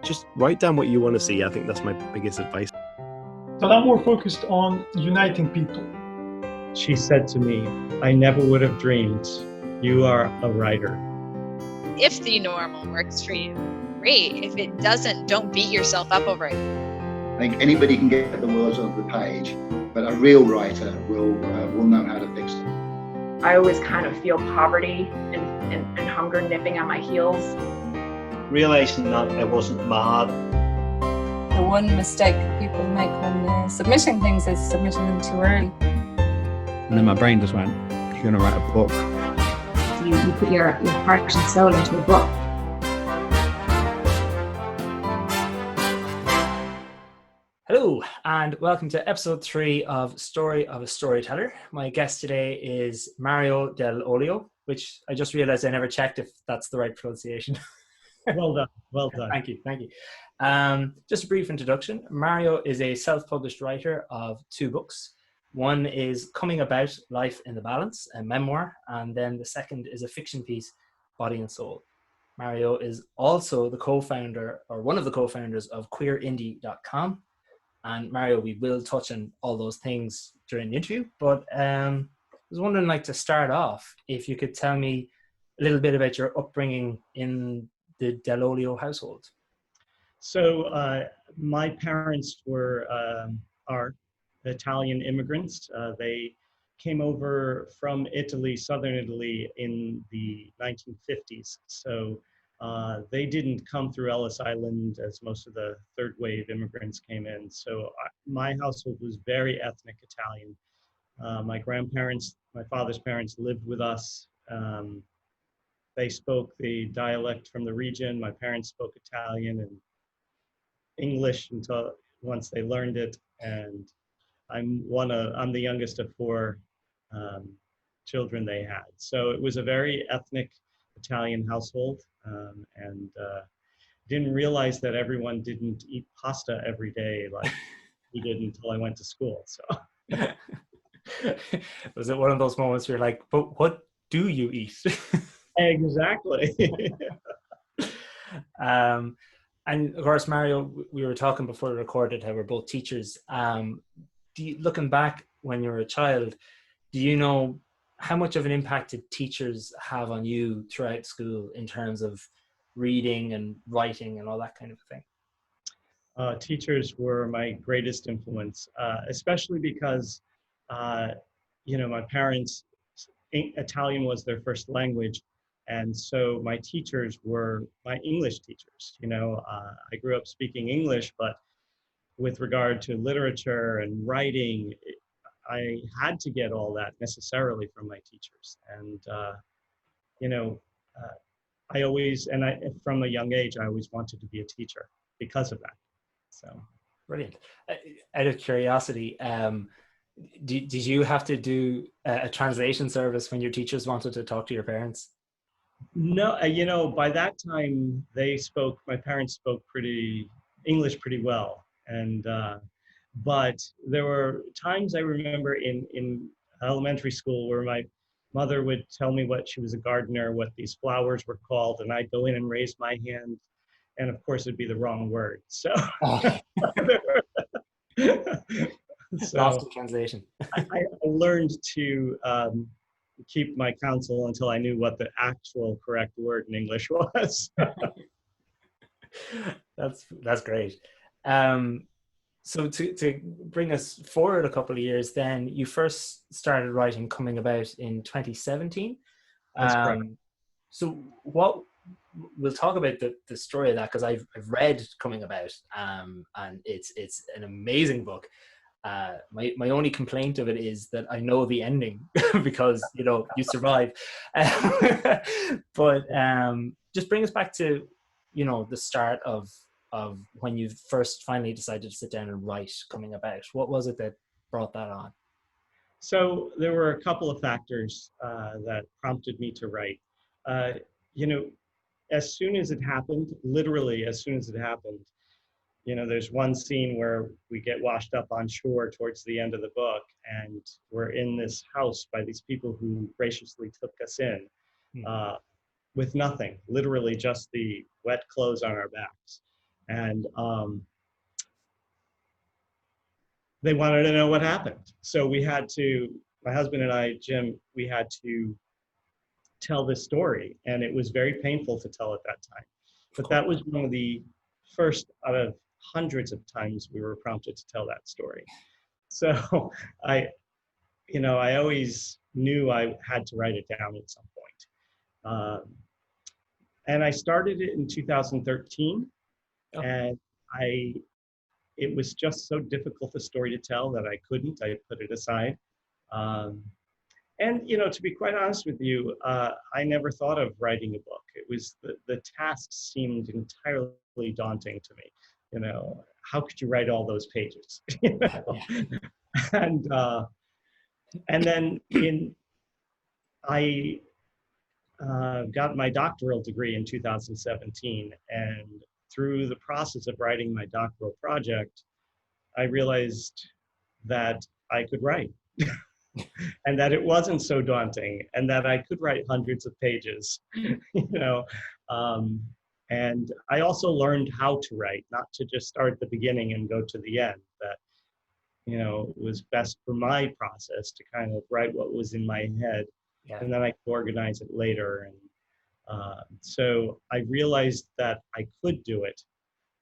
Just write down what you want to see. I think that's my biggest advice. But I'm more focused on uniting people. She said to me, I never would have dreamed you are a writer. If the normal works for you, great. If it doesn't, don't beat yourself up over it. I think anybody can get the words on the page, but a real writer will know how to fix it. I always kind of feel poverty and hunger nipping at my heels. Realising that I wasn't mad. The one mistake people make when they're submitting things is submitting them too early. And then my brain just went, you're going to write a book. You put your heart and soul into a book. Hello, and welcome to episode 3 of Story of a Storyteller. My guest today is Mario Dell'Olio, which I just realized I never checked if that's the right pronunciation. Well done, well done. Thank you. Just a brief introduction. Mario is a self-published writer of 2 books. One is Coming About Life in the Balance, a memoir, and then the second is a fiction piece, Body and Soul. Mario is also the co-founder, or one of the co-founders of queerindie.com. And Mario, we will touch on all those things during the interview, but I was wondering, to start off, if you could tell me a little bit about your upbringing in the Dell'Olio household. So my parents are Italian immigrants. They came over from Italy, southern Italy, in the 1950s. So they didn't come through Ellis Island as most of the third wave immigrants came in. So my household was very ethnic Italian. My grandparents, my father's parents lived with us. They spoke the dialect from the region. My parents spoke Italian and English until once they learned it. And I'm the youngest of 4 children they had. So it was a very ethnic Italian household, and didn't realize that everyone didn't eat pasta every day like we did until I went to school. So was it one of those moments where you're like, but what do you eat? Exactly. And of course, Mario, we were talking before we recorded how we're both teachers. Looking back when you were a child, do you know how much of an impact did teachers have on you throughout school in terms of reading and writing and all that kind of thing? Teachers were my greatest influence, especially because, my parents, Italian was their first language. And so my teachers were my English teachers. I grew up speaking English, but with regard to literature and writing, I had to get all that necessarily from my teachers. And, from a young age, I always wanted to be a teacher because of that. So. Brilliant. Out of curiosity, did you have to do a translation service when your teachers wanted to talk to your parents? No, by that time my parents spoke English pretty well. And, but there were times I remember in elementary school where my mother would tell me she was a gardener, what these flowers were called, and I'd go in and raise my hand. And of course it'd be the wrong word. So, Lost in translation. I learned to keep my counsel until I knew what the actual correct word in English was. That's great. So to bring us forward a couple of years, then you first started writing Coming About in 2017. That's correct. So we'll talk about the story of that, because I've read Coming About, and it's an amazing book. My only complaint of it is that I know the ending because you survive. But just bring us back to the start of when you first finally decided to sit down and write Coming About. What was it that brought that on? So there were a couple of factors that prompted me to write. As soon as it happened, literally as soon as it happened, there's one scene where we get washed up on shore towards the end of the book, and we're in this house by these people who graciously took us in with nothing, literally just the wet clothes on our backs. And they wanted to know what happened. So we had to, my husband and I, Jim, we had to tell this story, and it was very painful to tell at that time. But that was one of the first out of hundreds of times we were prompted to tell that story. So I always knew I had to write it down at some point. And I started it in 2013, and it was just so difficult a story to tell that I couldn't. I put it aside. And to be quite honest with you, I never thought of writing a book. It was the task seemed entirely daunting to me. How could you write all those pages? And then I got my doctoral degree in 2017, and through the process of writing my doctoral project, I realized that I could write. And that it wasn't so daunting, and that I could write hundreds of pages, and I also learned how to write, not to just start at the beginning and go to the end. That, it was best for my process to kind of write what was in my head, and then I could organize it later. And so I realized that I could do it.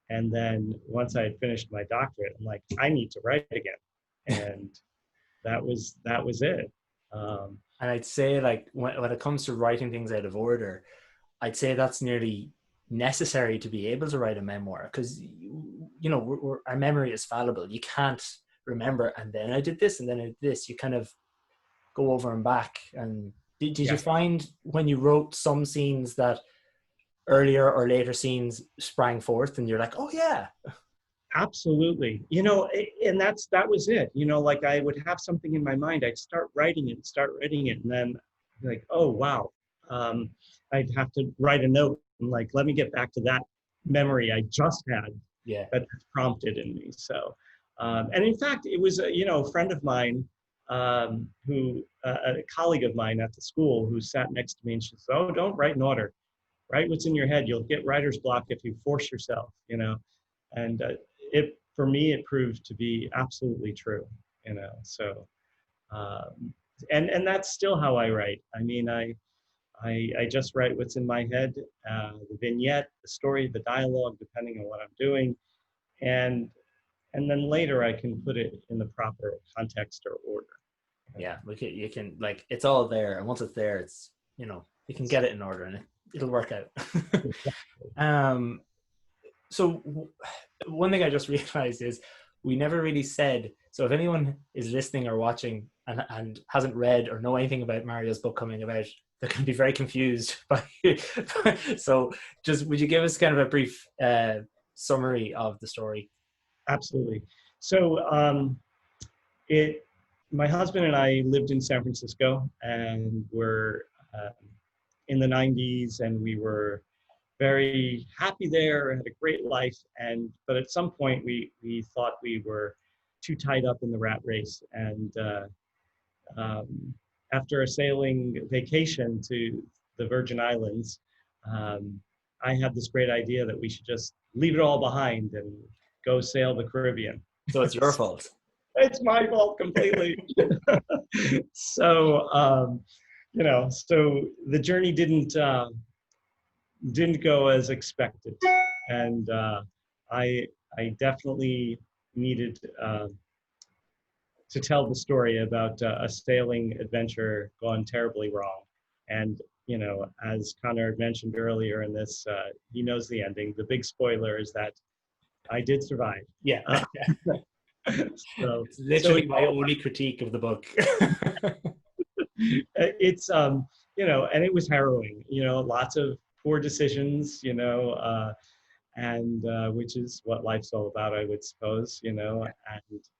And then once I had finished my doctorate, I'm like, I need to write again. And that was it. And I'd say, like, when it comes to writing things out of order, I'd say that's nearly necessary to be able to write a memoir, because our memory is fallible. You can't remember, and then I did this, and then I did this. You kind of go over and back. And did you find when you wrote some scenes that earlier or later scenes sprang forth, and you're like, oh yeah? Absolutely. And that was it. Like, I would have something in my mind, I'd start writing it, and then like, oh, wow. I'd have to write a note and like, let me get back to that memory I just had that prompted in me. So, and in fact, it was, a friend of mine, who, a colleague of mine at the school, who sat next to me, and she said, oh, don't write in order. Write what's in your head. You'll get writer's block if you force yourself, And for me, it proved to be absolutely true, So, and that's still how I write. I mean, I just write what's in my head, the vignette, the story, the dialogue, depending on what I'm doing, and then later I can put it in the proper context or order. Yeah, you can, like, it's all there, and once it's there, it's, you can get it in order, and it'll work out. So one thing I just realized is we never really said, so if anyone is listening or watching and hasn't read or know anything about Mario's book coming about, they're going to be very confused by so just, would you give us kind of a brief summary of the story? Absolutely. So my husband and I lived in San Francisco, and we're in the 90s, and we were very happy there, had a great life, but at some point we thought we were too tied up in the rat race, and after a sailing vacation to the Virgin Islands, I had this great idea that we should just leave it all behind and go sail the Caribbean. So it's your fault. It's my fault completely. So so the journey didn't go as expected, and I definitely needed to tell the story about a sailing adventure gone terribly wrong. And as Conor mentioned earlier in this, he knows the ending. The big spoiler is that I did survive. Yeah. So it's literally my only critique of the book. It's and it was harrowing. Lots of poor decisions, and which is what life's all about, I would suppose, and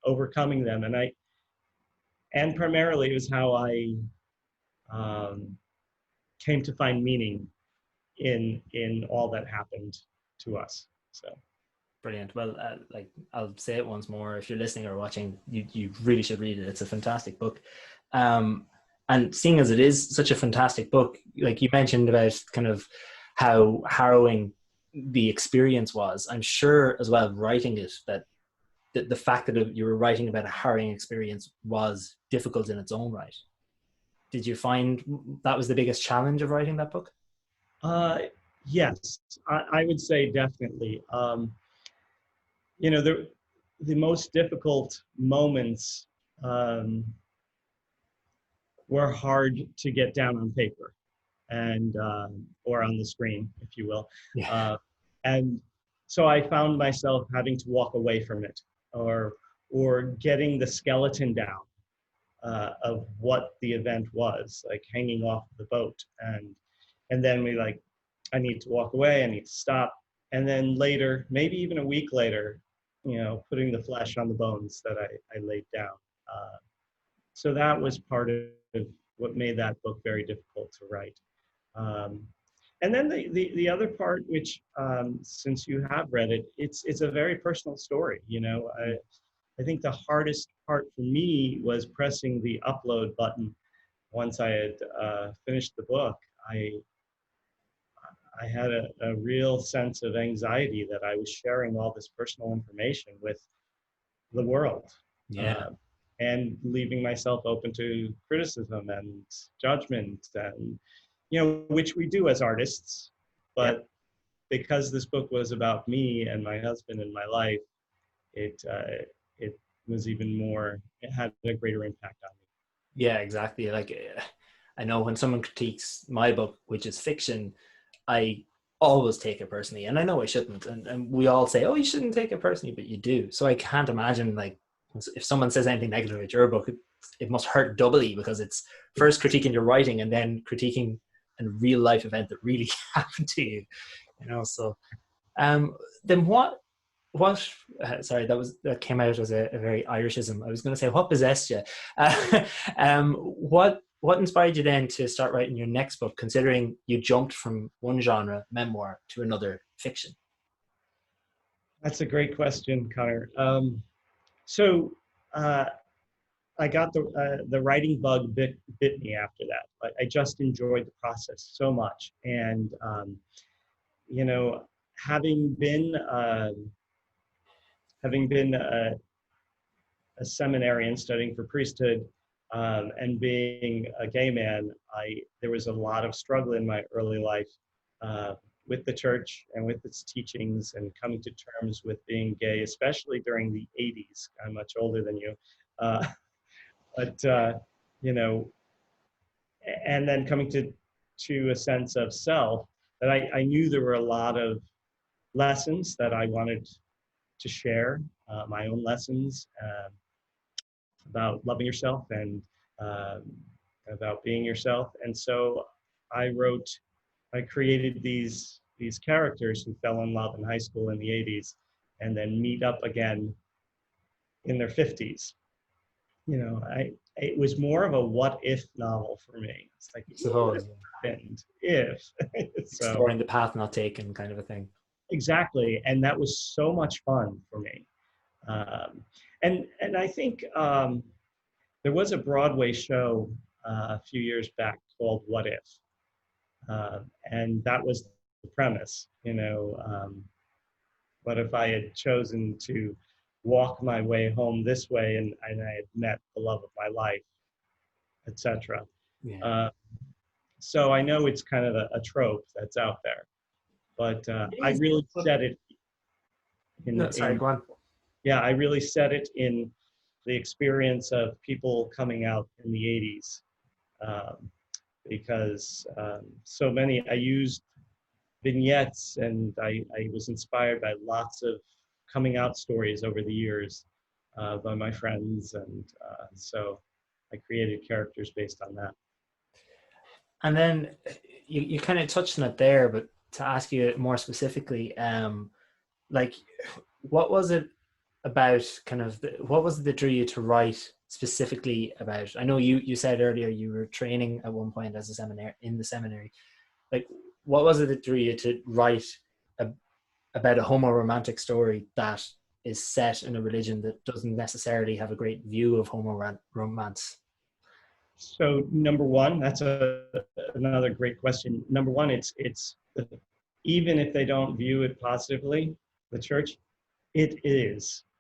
overcoming them. And primarily it was how I came to find meaning in all that happened to us. So. Brilliant. Well, I'll say it once more. If you're listening or watching, you really should read it. It's a fantastic book. And seeing as it is such a fantastic book, like you mentioned about kind of how harrowing the experience was. I'm sure as well, writing it, that the fact that you were writing about a harrowing experience was difficult in its own right. Did you find that was the biggest challenge of writing that book? Yes, I would say definitely. You know, the most difficult moments were hard to get down on paper and or on the screen, if you will. Yeah. And so I found myself having to walk away from it, or getting the skeleton down of what the event was, like hanging off the boat, and then I need to walk away, I need to stop, and then later, maybe even a week later, you know, putting the flesh on the bones that I laid down. So that was part of what made that book very difficult to write. And then the other part, which since you have read it, it's a very personal story. You know, I think the hardest part for me was pressing the upload button. Once I had finished the book, I had a real sense of anxiety that I was sharing all this personal information with the world. Yeah. And leaving myself open to criticism and judgment, and, you know, which we do as artists, but because this book was about me and my husband and my life, it was even more, it had a greater impact on me. Yeah, exactly. Like, I know when someone critiques my book, which is fiction, I always take it personally, and I know I shouldn't, and we all say, oh, you shouldn't take it personally, but you do. So I can't imagine, like, if someone says anything negative about your book, it must hurt doubly, because it's first critiquing your writing and then critiquing a real life event that really happened to you, you know. So then what sorry, that came out as a very Irishism. I was going to say, what possessed you? What inspired you then to start writing your next book, considering you jumped from one genre, memoir, to another, fiction? That's a great question, Conor. So I got the writing bug bit me after that. I just enjoyed the process so much, and you know, having been a seminarian studying for priesthood, and being a gay man, there was a lot of struggle in my early life with the church and with its teachings, and coming to terms with being gay, especially during the 80s. I'm much older than you. But you know, and then coming to a sense of self, that I knew there were a lot of lessons that I wanted to share, my own lessons about loving yourself and about being yourself. And so I created these characters who fell in love in high school in the 80s, and then meet up again in their 50s. You know, it was more of a what if novel for me. It's like, what happened if? So, exploring the path not taken, kind of a thing. Exactly, and that was so much fun for me. And I think there was a Broadway show a few years back called What If? And that was the premise, you know, what if I had chosen to walk my way home this way, and I had met the love of my life, etc. Yeah. So I know it's kind of a trope that's out there, but I really set it in, go on. Yeah, I really set it in the experience of people coming out in the 80s, because so many, I used vignettes, and I was inspired by lots of coming out stories over the years by my friends, and so I created characters based on that. And then you kind of touched on it there, but to ask you more specifically, like, what was it about what was it that drew you to write specifically about? I know you said earlier you were training at one point as in the seminary. Like, what was it that drew you to write about a homoromantic story that is set in a religion that doesn't necessarily have a great view of romance? So number one, that's another great question. Number one, it's even if they don't view it positively, the church, it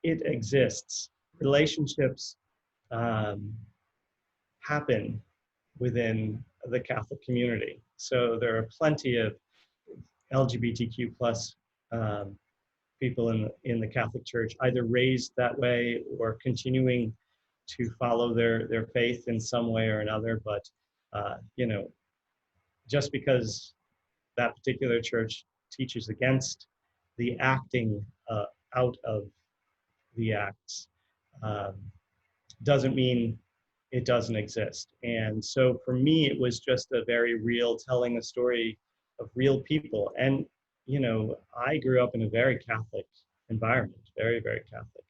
exists. Relationships happen within the Catholic community. So there are plenty of LGBTQ plus people in the Catholic Church, either raised that way or continuing to follow their faith in some way or another. But just because that particular church teaches against the acting out of the acts doesn't mean it doesn't exist. And so for me, it was just a very real telling a story of real people. And, I grew up in a very Catholic environment, very, very Catholic.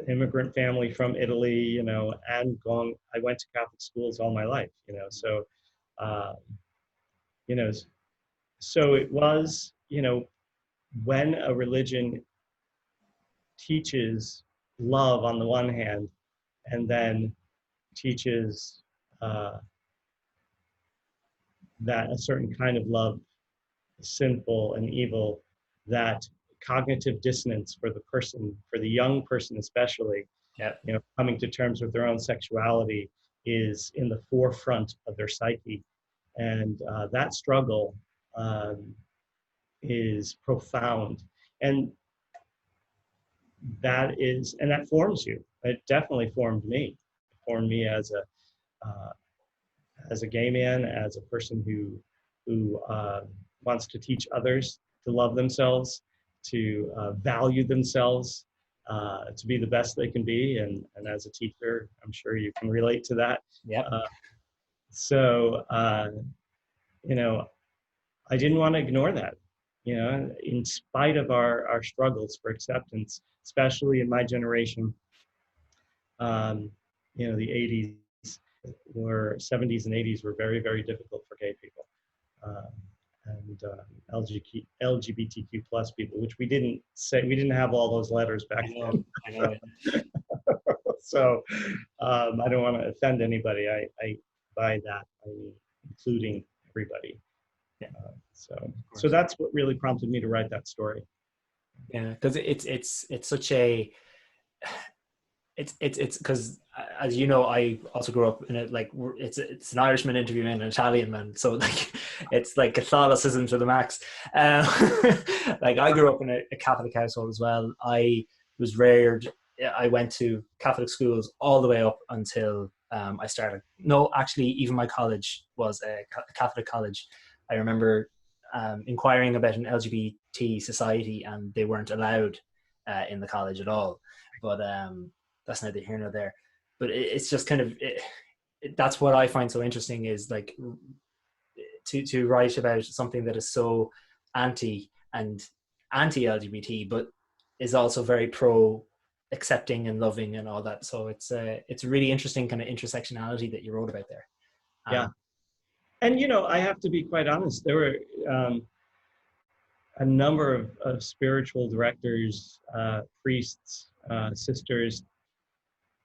Immigrant family from Italy, and I went to Catholic schools all my life, so, so it was, when a religion teaches love on the one hand, and then teaches that a certain kind of love is sinful and evil, that cognitive dissonance for the person, for the young person especially, coming to terms with their own sexuality is in the forefront of their psyche. And that struggle is profound. And that forms you. It definitely formed me. It formed me as a gay man, as a person who wants to teach others to love themselves, to value themselves, to be the best they can be. And as a teacher, I'm sure you can relate to that. Yeah. So, I didn't want to ignore that, in spite of our struggles for acceptance, especially in my generation. The 80s were 70s and 80s were very, very difficult for gay people. And LGBTQ plus people, which we didn't have all those letters back then. I know. So I don't want to offend anybody. I by that, I mean, including everybody. Yeah. So that's what really prompted me to write that story. Yeah, because it's such a it's because, as you know, I also grew up in it, like it's an Irishman interviewing an Italian man, so like it's like Catholicism to the max. Like I grew up in a Catholic household as well. I was reared. I went to Catholic schools all the way up until I started. No, actually, even my college was a Catholic college. I remember inquiring about an LGBT society, and they weren't allowed in the college at all. But that's neither here nor there. But it's just kind of that's what I find so interesting, is like to write about something that is so anti-LGBT, but is also very pro accepting and loving and all that. So it's a really interesting kind of intersectionality that you wrote about there. Yeah. And, I have to be quite honest, there were a number of spiritual directors, priests, sisters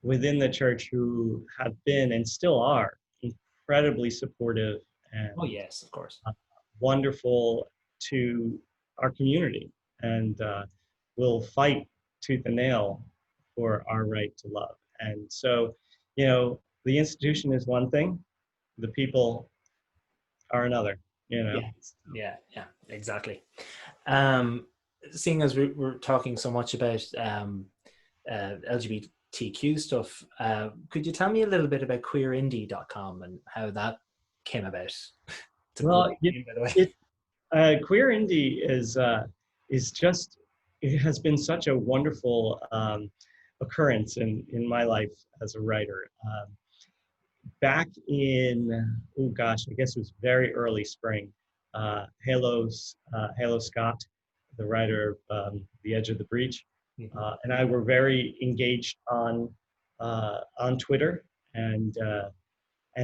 within the church who have been and still are incredibly supportive and oh yes, of course, wonderful to our community, and will fight tooth and nail for our right to love. And so, the institution is one thing, the people are another, Yeah, exactly. Seeing as we're talking so much about LGBTQ stuff, could you tell me a little bit about queerindie.com and how that came about? Well, Queer Indie is just, it has been such a wonderful occurrence in my life as a writer. Back in, I guess it was very early spring, Halo Scott, the writer of The Edge of the Breach, and I were very engaged on Twitter, and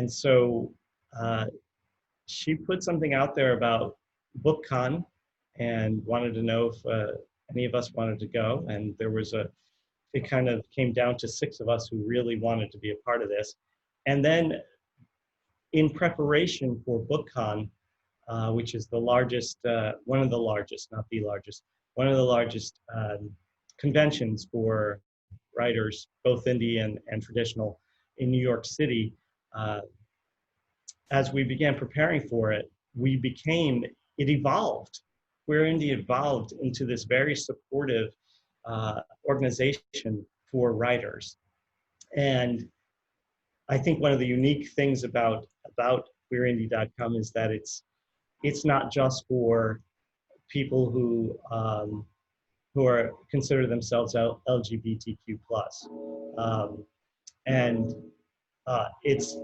so she put something out there about BookCon and wanted to know if any of us wanted to go, and it kind of came down to 6 of us who really wanted to be a part of this. And then in preparation for BookCon, which is the largest, one of the largest, not the largest, one of the largest conventions for writers, both indie and traditional, in New York City. As we began preparing for it, it evolved. Queer Indie evolved into this very supportive organization for writers. And I think one of the unique things about queerindie.com is that it's not just for people who consider themselves LGBTQ+. And it's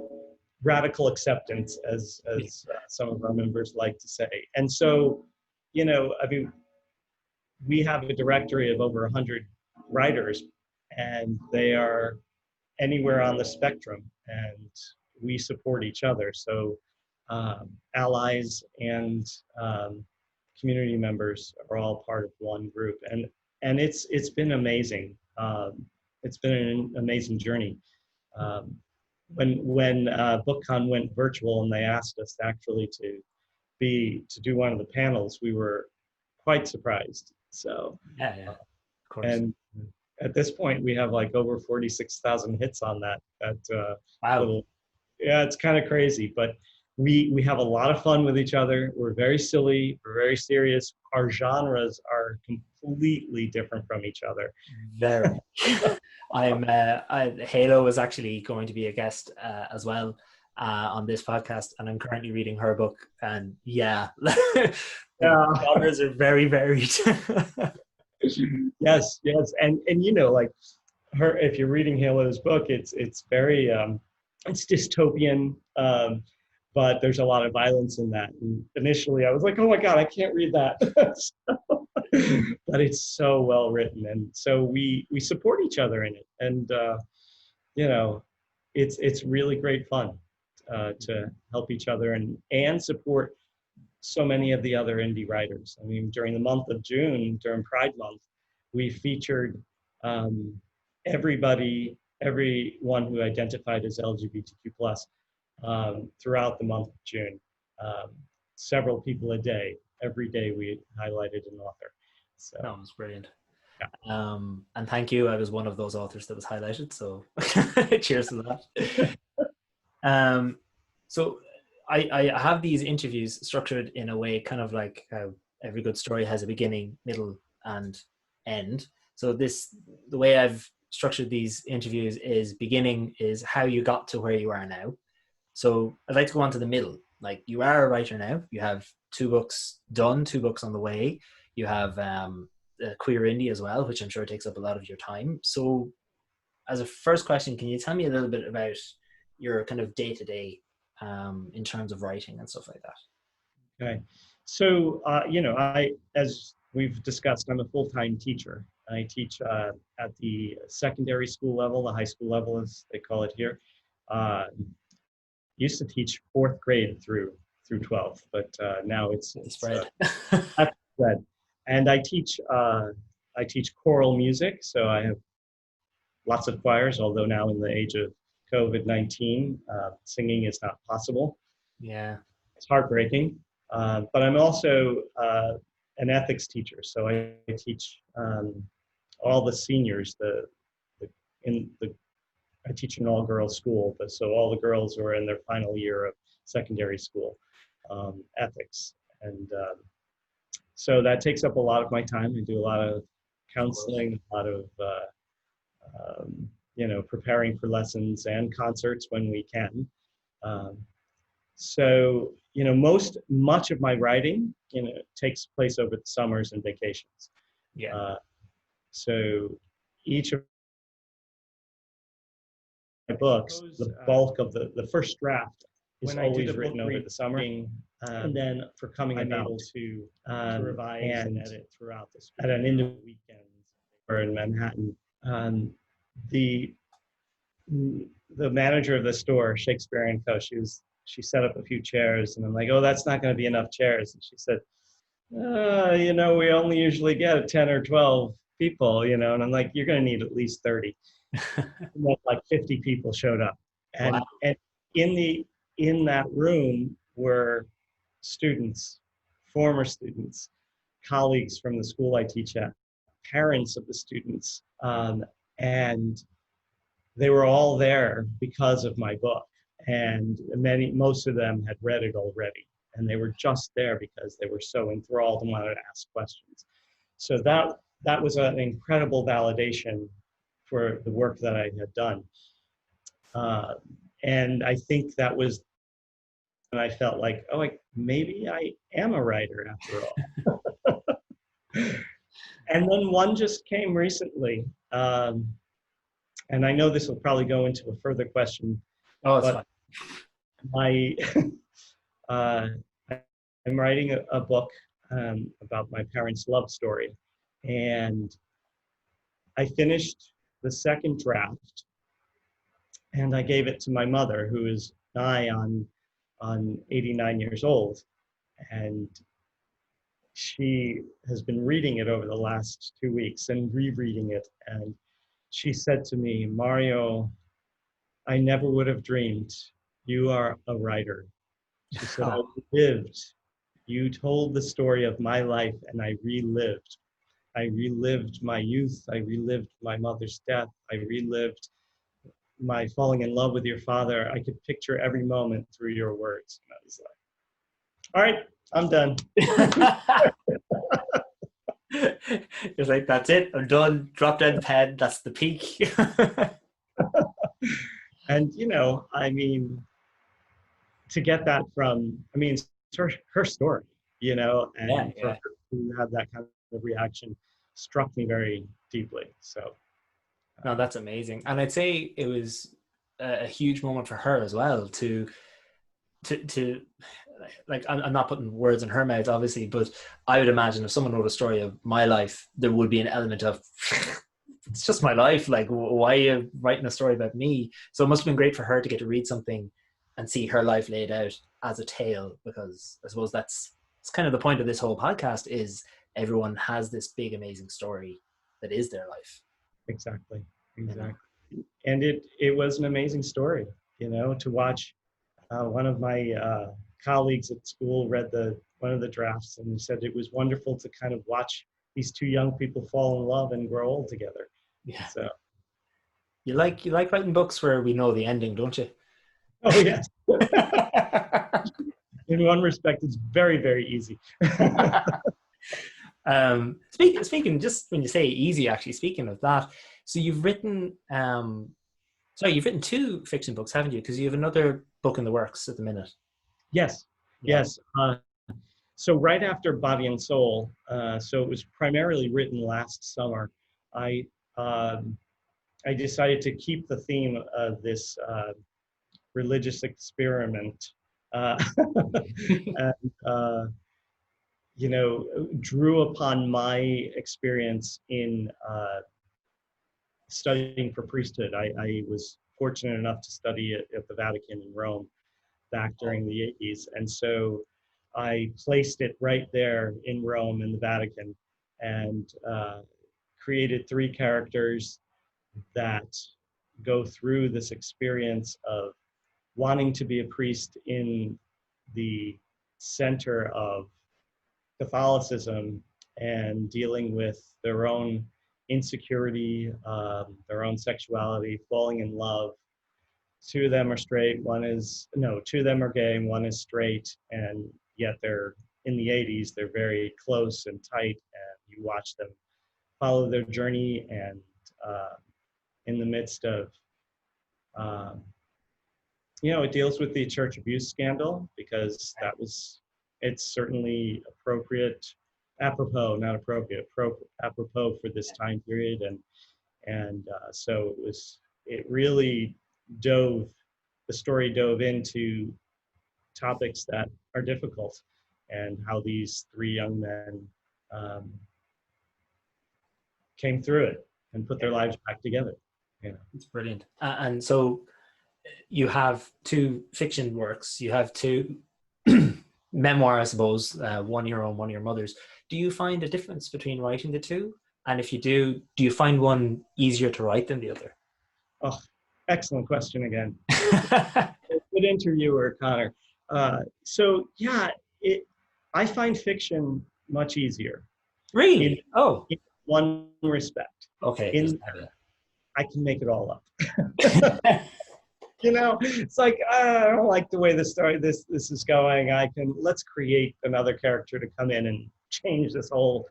radical acceptance, as some of our members like to say. And so, you know, I mean, we have a directory of over 100 writers, and they are anywhere on the spectrum, and we support each other. So allies and community members are all part of one group, and it's been amazing. It's been an amazing journey. When BookCon went virtual and they asked us actually to do one of the panels, we were quite surprised. So yeah, of course. And at this point, we have like over 46,000 hits on that. Wow. Yeah, it's kind of crazy, but we have a lot of fun with each other. We're very silly. We're very serious. Our genres are completely different from each other. Very. Halo is actually going to be a guest as well on this podcast, and I'm currently reading her book. And yeah, genres are very varied. Yes, and you know, like her. If you're reading Halo's book, it's very it's dystopian. But there's a lot of violence in that. And initially, I was like, "Oh my God, I can't read that." But it's so well written, and so we support each other in it, and you know, it's really great fun to help each other and support so many of the other indie writers. I mean, during the month of June, during Pride Month, we featured everyone who identified as LGBTQ+. Throughout the month of June, several people a day. Every day we highlighted an author. So that was brilliant. Yeah. And thank you. I was one of those authors that was highlighted. So cheers to that. So I have these interviews structured in a way, kind of like how every good story has a beginning, middle, and end. So the way I've structured these interviews is beginning is how you got to where you are now. So I'd like to go on to the middle. Like, you are a writer now. You have 2 books done, 2 books on the way. You have Queer Indie as well, which I'm sure takes up a lot of your time. So as a first question, can you tell me a little bit about your kind of day-to-day in terms of writing and stuff like that? Okay. So, you know, as we've discussed, I'm a full-time teacher. I teach at the secondary school level, the high school level, as they call it here. Used to teach 4th grade through 12th, but now it's spread. Spread. And I teach choral music, so I have lots of choirs. Although now in the age of COVID-19, singing is not possible. Yeah, it's heartbreaking. But I'm also an ethics teacher, so I teach all the seniors. I teach an all-girls school, so all the girls who are in their final year of secondary school, ethics. And so that takes up a lot of my time. I do a lot of counseling, a lot of, you know, preparing for lessons and concerts when we can. So, you know, much of my writing, you know, takes place over the summers and vacations. Yeah. So each of my books, the bulk of the first draft is always written over the summer, and then for coming I'm able to revise and edit throughout the spring. At an individual weekend or in Manhattan. The manager of the store, Shakespeare & Co., she set up a few chairs, and I'm like, oh, that's not going to be enough chairs. And she said, you know, we only usually get 10 or 12 people, you know, and I'm like, you're going to need at least 30. And then like 50 people showed up, and wow. And in that room were students, former students, colleagues from the school I teach at, parents of the students, and they were all there because of my book. And most of them had read it already, and they were just there because they were so enthralled and wanted to ask questions. So that was an incredible validation for the work that I had done. And I think that was, and I felt like, oh, maybe I am a writer after all. And then one just came recently. And I know this will probably go into a further question. Oh, it's fine. I'm writing a book about my parents' love story. And I finished the second draft, and I gave it to my mother, who is nigh on 89 years old. And she has been reading it over the last 2 weeks and rereading it. And she said to me, "Mario, I never would have dreamed you are a writer." She said, "I lived. You told the story of my life, and I relived. I relived my youth. I relived my mother's death. I relived my falling in love with your father. I could picture every moment through your words." And I was like, all right, I'm done. It's like, that's it, I'm done. Drop down the pen, that's the peak. And, I mean, to get that from, I mean, it's her story, and for her to have that kind of reaction struck me very deeply. So. No, that's amazing. And I'd say it was a huge moment for her as well to like, I'm not putting words in her mouth, obviously, but I would imagine if someone wrote a story of my life, there would be an element of, it's just my life. Like, why are you writing a story about me? So it must have been great for her to get to read something and see her life laid out as a tale, because I suppose that's kind of the point of this whole podcast, is everyone has this big, amazing story that is their life. Exactly. And it was an amazing story, to watch. One of my colleagues at school read one of the drafts, and he said it was wonderful to kind of watch these two young people fall in love and grow old together. Yeah. So you like writing books where we know the ending, don't you? Oh yes. In one respect, it's very, very easy. Speaking, just when you say easy, actually, speaking of that, so you've written you've written 2 fiction books, haven't you? Because you have another book in the works at the minute. Yes. So right after Body and Soul, so it was primarily written last summer, I decided to keep the theme of this religious experiment, and drew upon my experience in studying for priesthood. I was fortunate enough to study at the Vatican in Rome back during the 80s. And so I placed it right there in Rome in the Vatican, and created 3 characters that go through this experience of wanting to be a priest in the center of Catholicism and dealing with their own insecurity, their own sexuality, falling in love. 2 of them are straight, 2 of them are gay, and 1 is straight, and yet they're in the 80s, they're very close and tight, and you watch them follow their journey, and in the midst of, it deals with the church abuse scandal, because it's certainly apropos for this time period, and so it really the story dove into topics that are difficult, and how these 3 young men came through it and put their lives back together. It's brilliant. And so you have 2 fiction works. You have 2 memoir, I suppose, one your own, one of your mother's. Do you find a difference between writing the 2? And if you do you find one easier to write than the other? Oh, excellent question again. Good interviewer, Conor. So yeah, I find fiction much easier. Really? In one respect. Okay. I can make it all up. It's like, I don't like the way this is going. Let's create another character to come in and change this whole,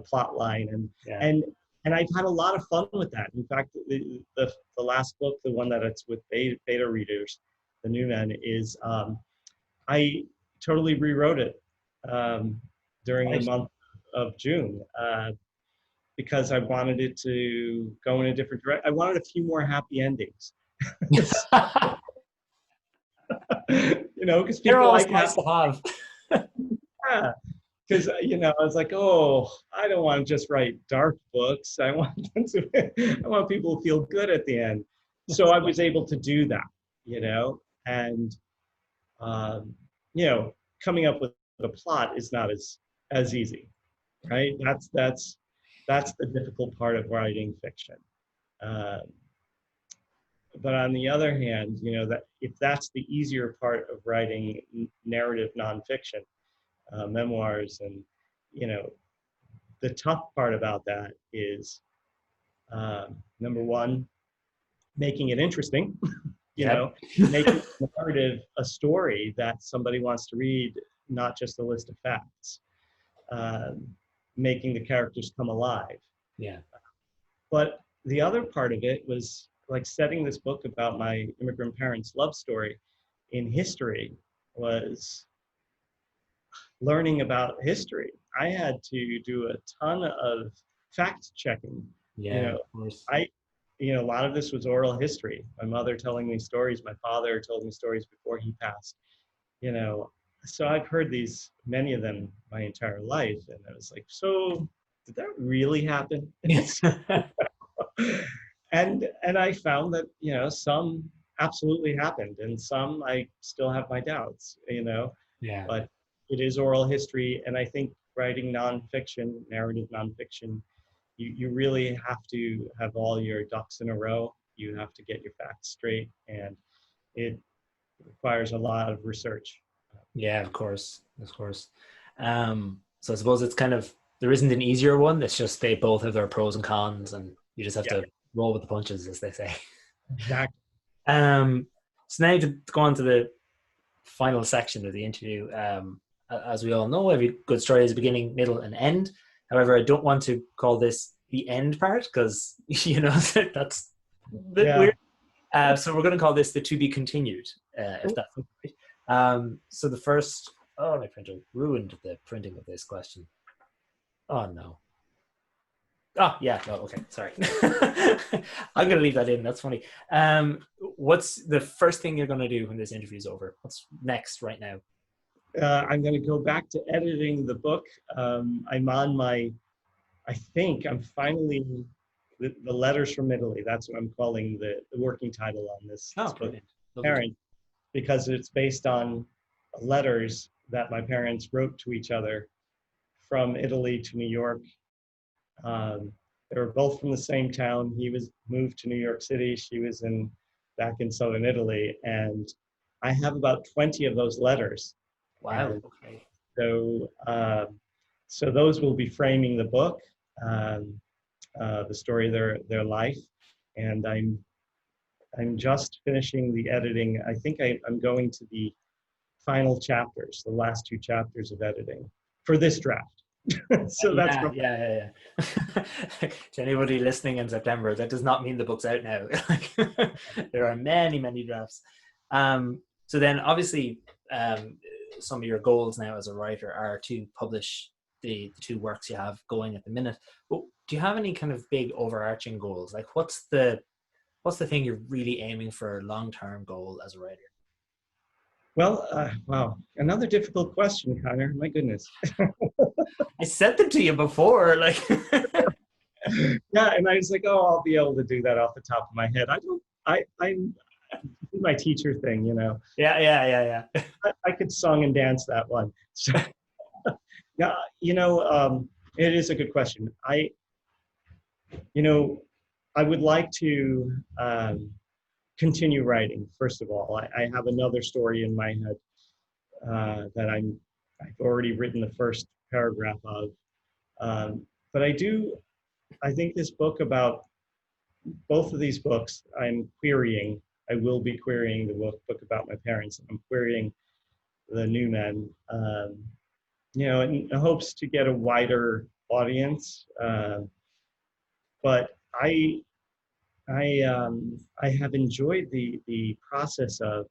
plot line. And I've had a lot of fun with that. In fact, the last book, the one that it's with beta readers, the new men, is I totally rewrote it during the month of June because I wanted it to go in a different direction. I wanted a few more happy endings. Because people like nice to have. Yeah, because I was like, oh, I don't want to just write dark books. I want people to feel good at the end. So I was able to do that, and coming up with a plot is not as easy, right? That's the difficult part of writing fiction. But on the other hand, that if that's the easier part of writing narrative nonfiction, memoirs, and the tough part about that is number one, making it interesting. Making the narrative a story that somebody wants to read, not just a list of facts. Making the characters come alive. Yeah. But the other part of it was like setting this book about my immigrant parents' love story in history was learning about history. I had to do a ton of fact checking. Of course. A lot of this was oral history. My mother telling me stories. My father told me stories before he passed. So I've heard many of them my entire life, and I was like, so did that really happen? And I found that some absolutely happened, and some I still have my doubts. But it is oral history, and I think writing nonfiction, narrative nonfiction, you really have to have all your ducks in a row. You have to get your facts straight, and it requires a lot of research. Yeah, of course. So I suppose it's kind of, there isn't an easier one. It's just they both have their pros and cons, and you just have to roll with the punches, as they say. Exactly. So now to go on to the final section of the interview. As we all know, every good story has a beginning, middle, and end. However, I don't want to call this the end part because, that's a bit weird. So we're going to call this the to be continued, if that's okay. So the first, my printer ruined the printing of this question. Oh, no. Oh, yeah. Oh, okay. Sorry. I'm going to leave that in. That's funny. What's the first thing you're going to do when this interview is over? What's next right now? I'm going to go back to editing the book. I'm on I'm finally, the letters from Italy. That's what I'm calling the working title on this book. Parent, because it's based on letters that my parents wrote to each other from Italy to New York. They were both from the same town. He was moved to New York City. She was back in southern Italy. And I have about 20 of those letters. Wow. And okay. so those will be framing the book, the story of their life. And I'm just finishing the editing. I think I'm going to the final chapters, the last 2 chapters of editing for this draft. So that's yeah. To anybody listening in September, that does not mean the book's out now. There are many drafts. So then obviously some of your goals now as a writer are to publish the 2 works you have going at the minute. But do you have any kind of big overarching goals? Like what's the thing you're really aiming for, long-term goal as a writer? Well, wow, another difficult question, Conor. My goodness. I said them to you before, like. Yeah, and I was like, oh, I'll be able to do that off the top of my head. I'm my teacher thing, Yeah. I could song and dance that one. So, yeah, it is a good question. I would like to continue writing. First of all, I have another story in my head that I'm I've already written the first paragraph of. But I think this book about both of these books, I'm querying. I will be querying the book about my parents, and I'm querying the New Men, in hopes to get a wider audience. But I have enjoyed the process of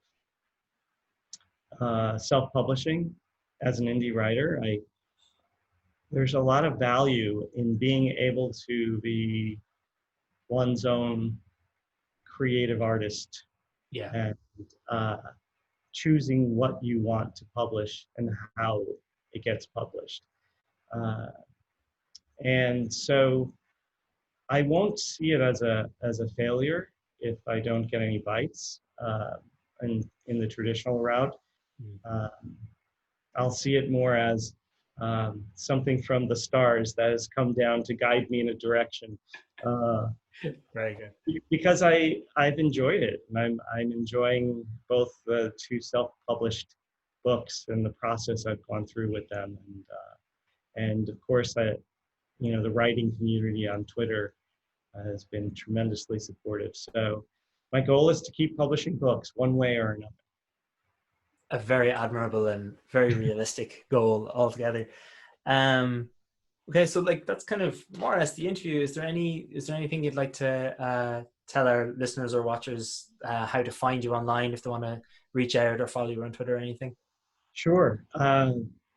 self-publishing as an indie writer. There's a lot of value in being able to be one's own creative artist, and choosing what you want to publish and how it gets published. And so I won't see it as a failure if I don't get any bites in the traditional route. I'll see it more as something from the stars that has come down to guide me in a direction. Very good. Because I've enjoyed it, and I'm enjoying both the two self-published books and the process I've gone through with them, and of course the writing community on Twitter has been tremendously supportive. So my goal is to keep publishing books one way or another. A very admirable and very realistic goal altogether. Okay, so that's kind of more or less the interview. Is there anything you'd like to tell our listeners or watchers how to find you online if they want to reach out or follow you on Twitter or anything? Sure.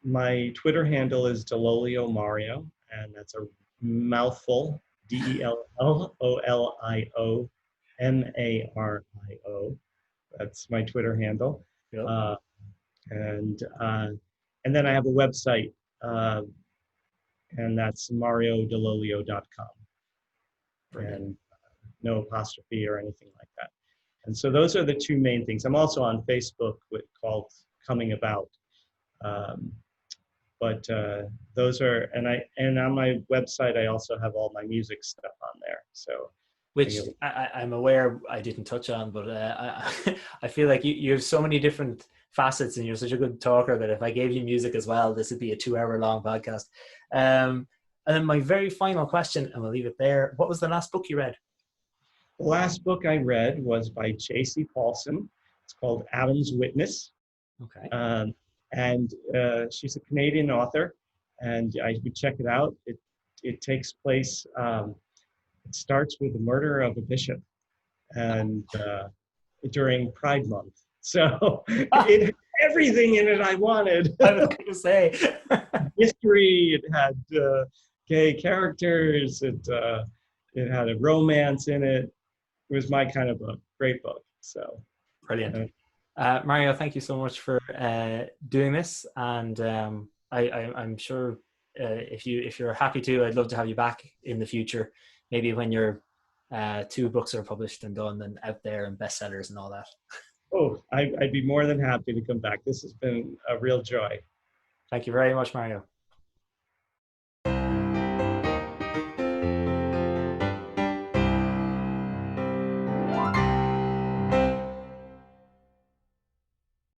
My Twitter handle is dell'ollio Mario, and that's a mouthful. DELLOLIO That's my Twitter handle. Yep. And then I have a website, and that's mariodell'olio.com. And no apostrophe or anything like that. And so those are the two main things. I'm also on Facebook called Coming About. But those are, and on my website, I also have all my music stuff on there. So, which I'm aware I didn't touch on, but I feel like you have so many different facets, and you're such a good talker that if I gave you music as well, this would be a 2-hour long podcast. And then my very final question, and we'll leave it there. What was the last book you read? The last book I read was by J.C. Paulson. It's called Adam's Witness. Okay. And she's a Canadian author, and I would check it out. It takes place, it starts with the murder of a bishop, and during Pride Month. So it had everything in it I wanted. I was going to say. History, it had gay characters, it had a romance in it. It was my kind of book, great book. So brilliant. Mario, thank you so much for doing this, and I'm sure if you're happy to, I'd love to have you back in the future, maybe when your 2 books are published and done and out there and bestsellers and all that. Oh, I'd be more than happy to come back. This has been a real joy. Thank you very much, Mario.